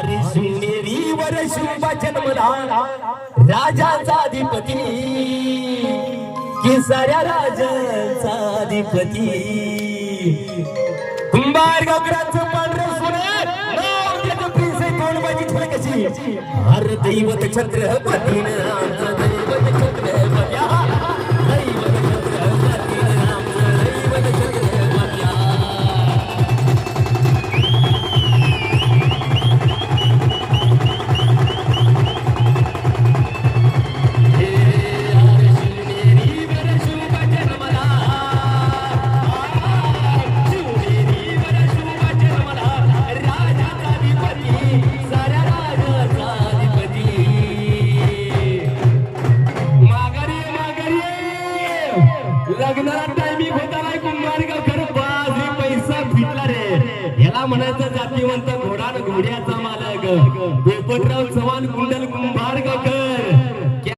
अरे शिवनेरीवर शुभ जन्मला राजाचा अधिपती की साऱ्या राजाचा अधिपती कुंभार गावकरांचं पांढरं सोनं नाव त्याचं प्रिन्स आहे तोंडबाजी ठोकशी अरे दैवत छत्रपतीनं आमचं दैवत छत्रपत्या दैवत छत्रपतीनं आमचं दैवत छत्रपत्या लग्नाला टायमिंग होता नाही कुंभार गावकर बाजी पैसा फिटला रे याला म्हणायचं जातीवंत घोडा घोड्याचा मालक पोपटराव चव्हाण कुंडल कुंभार गावकर